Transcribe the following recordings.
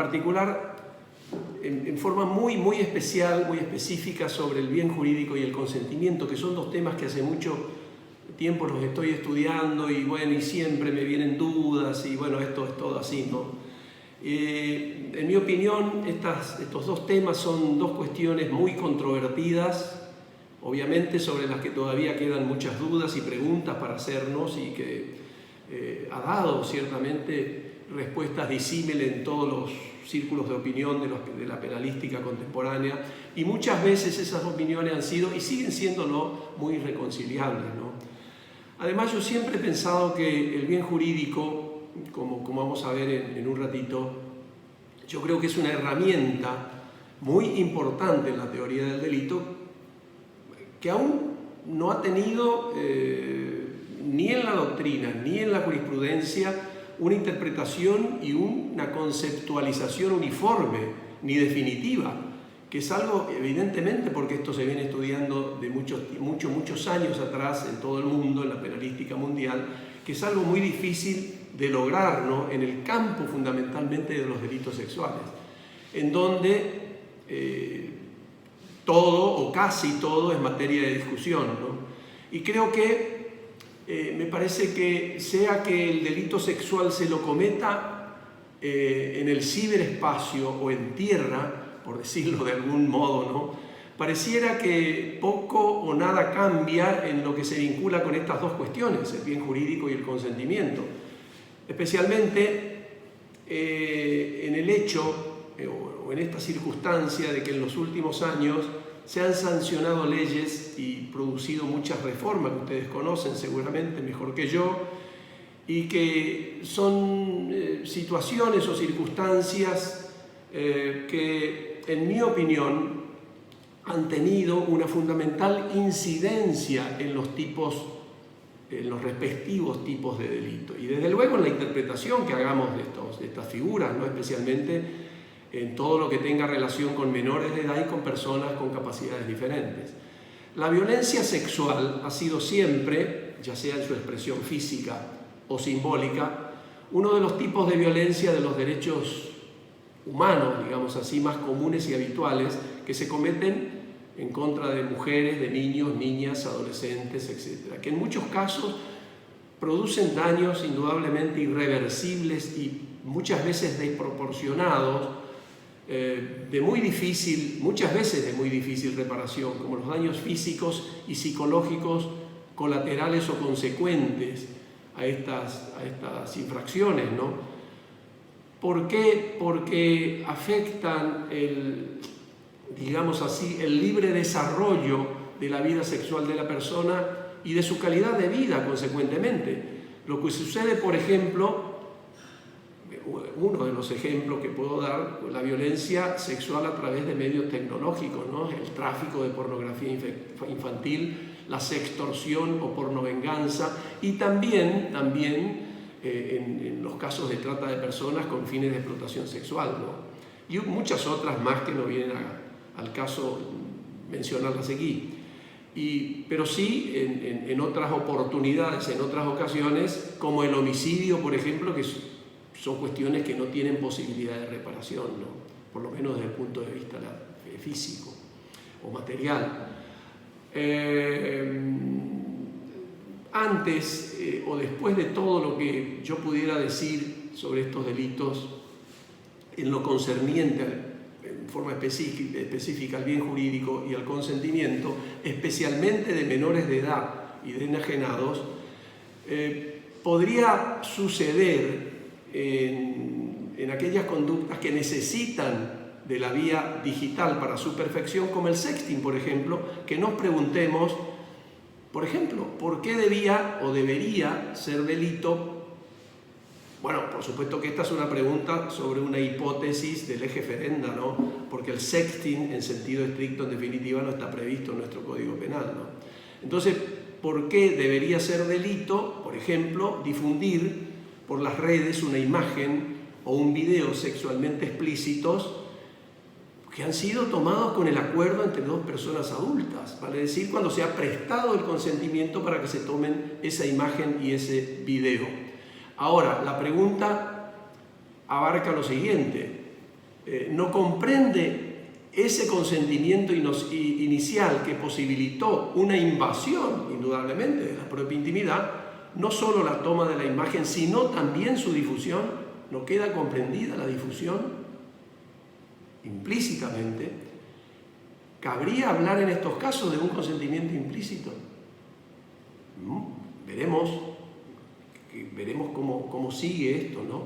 particular en forma muy especial, muy específica sobre el bien jurídico y el consentimiento, que son dos temas que hace mucho tiempo los estoy estudiando y bueno, y siempre me vienen dudas y bueno, esto es todo así, ¿no? En mi opinión, estos dos temas son dos cuestiones muy controvertidas, obviamente sobre las que todavía quedan muchas dudas y preguntas para hacernos y que ha dado ciertamente respuestas disímiles en todos los círculos de opinión de la penalística contemporánea, y muchas veces esas opiniones han sido y siguen siéndolo muy irreconciliables, ¿no? Además, yo siempre he pensado que el bien jurídico, como vamos a ver en un ratito, yo creo que es una herramienta muy importante en la teoría del delito que aún no ha tenido ni en la doctrina ni en la jurisprudencia una interpretación y una conceptualización uniforme ni definitiva, que es algo evidentemente, porque esto se viene estudiando de muchos años atrás en todo el mundo, en la penalística mundial, que es algo muy difícil de lograr, ¿no? En el campo fundamentalmente de los delitos sexuales, en donde todo o casi todo es materia de discusión, ¿no? Y creo que me parece que sea que el delito sexual se lo cometa en el ciberespacio o en tierra, por decirlo de algún modo, ¿no? Pareciera que poco o nada cambia en lo que se vincula con estas dos cuestiones, el bien jurídico y el consentimiento. Especialmente en el hecho o en esta circunstancia de que en los últimos años se han sancionado leyes y producido muchas reformas que ustedes conocen seguramente mejor que yo, y que son situaciones o circunstancias que, en mi opinión, han tenido una fundamental incidencia en los respectivos tipos de delito. Y desde luego en la interpretación que hagamos de estas figuras, ¿no? Especialmente en todo lo que tenga relación con menores de edad y con personas con capacidades diferentes. La violencia sexual ha sido siempre, ya sea en su expresión física o simbólica, uno de los tipos de violencia de los derechos humanos, digamos así, más comunes y habituales que se cometen en contra de mujeres, de niños, niñas, adolescentes, etc., que en muchos casos producen daños indudablemente irreversibles y muchas veces desproporcionados, muchas veces de muy difícil reparación, como los daños físicos y psicológicos colaterales o consecuentes a estas infracciones, ¿no? ¿Por qué? Porque afectan digamos así, el libre desarrollo de la vida sexual de la persona y de su calidad de vida, consecuentemente. Lo que sucede, por ejemplo, uno de los ejemplos que puedo dar, la violencia sexual a través de medios tecnológicos, ¿no? El tráfico de pornografía infantil, la sextorsión o pornovenganza, y también en los casos de trata de personas con fines de explotación sexual, ¿no? Y muchas otras más que no vienen al caso mencionarlas aquí. Pero sí en otras oportunidades, en otras ocasiones, como el homicidio, por ejemplo, que son cuestiones que no tienen posibilidad de reparación, ¿no? Por lo menos desde el punto de vista físico o material. Antes o después de todo lo que yo pudiera decir sobre estos delitos en lo concerniente en forma específica al bien jurídico y al consentimiento, especialmente de menores de edad y de enajenados, podría suceder en aquellas conductas que necesitan de la vía digital para su perfección, como el sexting, por ejemplo, que nos preguntemos, por ejemplo, ¿por qué debía o debería ser delito? Bueno, por supuesto que esta es una pregunta sobre una hipótesis del lege ferenda, ¿no? Porque el sexting, en sentido estricto, en definitiva, no está previsto en nuestro Código Penal, ¿no? Entonces, ¿por qué debería ser delito, por ejemplo, difundir por las redes una imagen o un video sexualmente explícitos que han sido tomados con el acuerdo entre dos personas adultas? Vale decir, cuando se ha prestado el consentimiento para que se tomen esa imagen y ese video. Ahora, la pregunta abarca lo siguiente: no comprende ese consentimiento inicial que posibilitó una invasión, indudablemente, de la propia intimidad, no solo la toma de la imagen, sino también su difusión. ¿No queda comprendida la difusión? Implícitamente. ¿Cabría hablar en estos casos de un consentimiento implícito? Veremos cómo sigue esto, ¿no?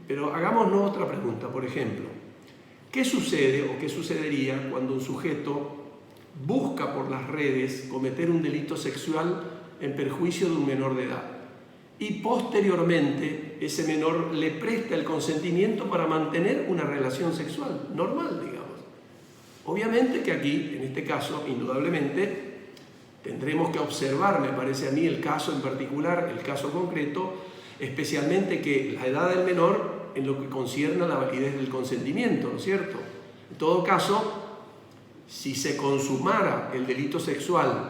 Pero hagámonos otra pregunta, por ejemplo. ¿Qué sucede o qué sucedería cuando un sujeto busca por las redes cometer un delito sexual en perjuicio de un menor de edad y posteriormente ese menor le presta el consentimiento para mantener una relación sexual normal, digamos? Obviamente que aquí, en este caso, indudablemente, tendremos que observar, me parece a mí, el caso en particular, el caso concreto, especialmente que la edad del menor en lo que concierne a la validez del consentimiento, ¿no es cierto? En todo caso, si se consumara el delito sexual,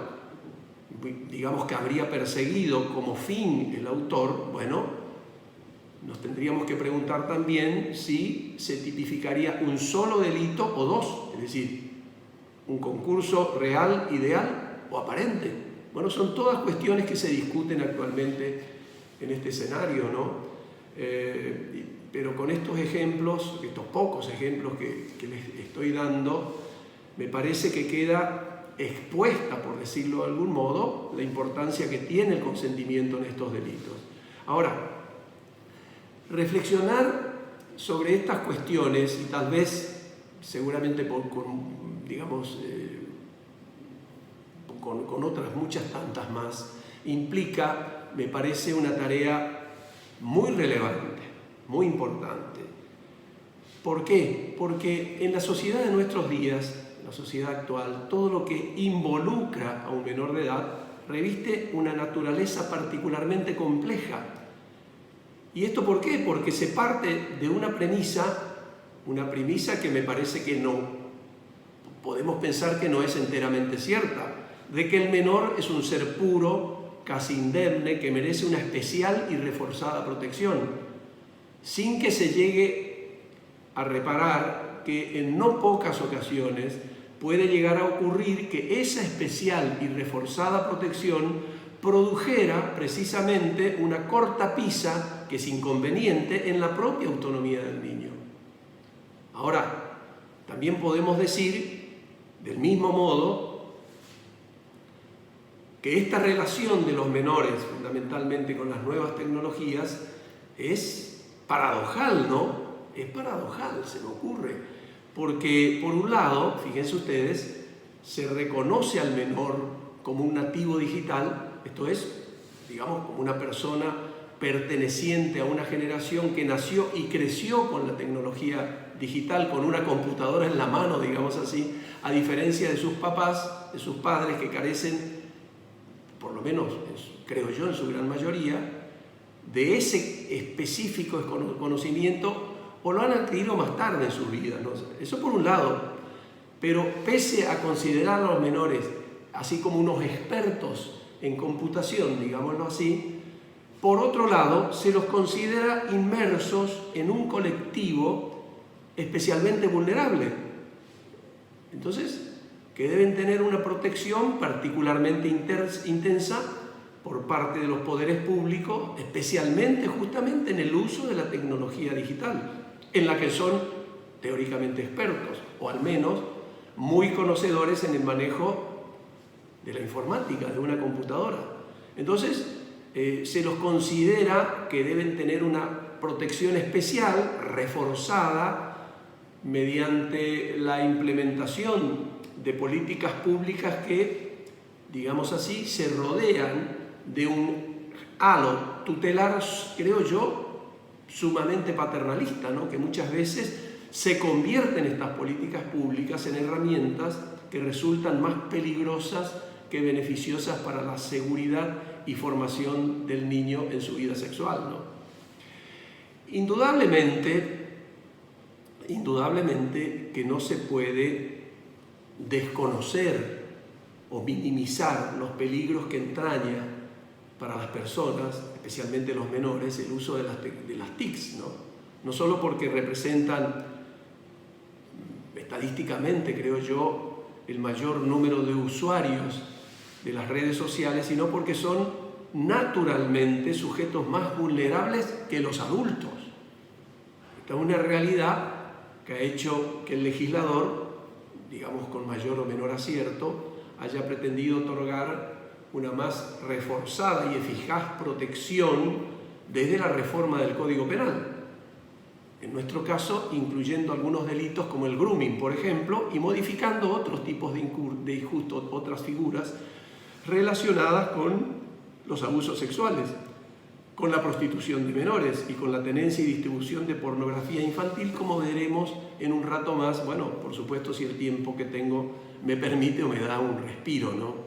digamos que habría perseguido como fin el autor, bueno, nos tendríamos que preguntar también si se tipificaría un solo delito o dos, es decir, un concurso real, ideal o aparente. Bueno, son todas cuestiones que se discuten actualmente en este escenario, ¿no? Pero con estos ejemplos, estos pocos ejemplos que les estoy dando, me parece que queda expuesta, por decirlo de algún modo, la importancia que tiene el consentimiento en estos delitos. Ahora, reflexionar sobre estas cuestiones, y tal vez, seguramente con otras muchas tantas más, implica, me parece, una tarea muy relevante, muy importante. ¿Por qué? Porque en la sociedad de nuestros días, en la sociedad actual, todo lo que involucra a un menor de edad reviste una naturaleza particularmente compleja. ¿Y esto por qué? Porque se parte de una premisa que me parece que no podemos pensar que no es enteramente cierta, de que el menor es un ser puro, casi indemne, que merece una especial y reforzada protección, sin que se llegue a reparar que en no pocas ocasiones puede llegar a ocurrir que esa especial y reforzada protección produjera precisamente una cortapisa que es inconveniente en la propia autonomía del niño. Ahora, también podemos decir, del mismo modo, que esta relación de los menores, fundamentalmente con las nuevas tecnologías, es paradojal, ¿no? Es paradojal, se me ocurre. Porque, por un lado, fíjense ustedes, se reconoce al menor como un nativo digital, esto es, digamos, como una persona perteneciente a una generación que nació y creció con la tecnología digital, con una computadora en la mano, digamos así, a diferencia de sus papás, de sus padres que carecen, por lo menos creo yo en su gran mayoría, de ese específico conocimiento o lo han adquirido más tarde en su vida, ¿no? Eso por un lado, pero pese a considerar a los menores así como unos expertos en computación, digámoslo así, por otro lado se los considera inmersos en un colectivo especialmente vulnerable. Entonces, que deben tener una protección particularmente intensa por parte de los poderes públicos, especialmente justamente en el uso de la tecnología digital, en la que son teóricamente expertos, o al menos muy conocedores en el manejo de la informática, de una computadora. Entonces, se los considera que deben tener una protección especial, reforzada, mediante la implementación de políticas públicas que, digamos así, se rodean de un halo tutelar, creo yo, sumamente paternalista, ¿no? Que muchas veces se convierten estas políticas públicas en herramientas que resultan más peligrosas que beneficiosas para la seguridad y formación del niño en su vida sexual, ¿no? Indudablemente que no se puede desconocer o minimizar los peligros que entraña para las personas, especialmente los menores, el uso de las TICs, ¿no? no solo porque representan estadísticamente, creo yo, el mayor número de usuarios de las redes sociales, sino porque son naturalmente sujetos más vulnerables que los adultos. Esta es una realidad que ha hecho que el legislador, digamos con mayor o menor acierto, haya pretendido otorgar una más reforzada y eficaz protección desde la reforma del Código Penal. En nuestro caso, incluyendo algunos delitos como el grooming, por ejemplo, y modificando otros tipos de injustos, otras figuras relacionadas con los abusos sexuales, con la prostitución de menores y con la tenencia y distribución de pornografía infantil, como veremos en un rato más, bueno, por supuesto, si el tiempo que tengo me permite o me da un respiro, ¿no?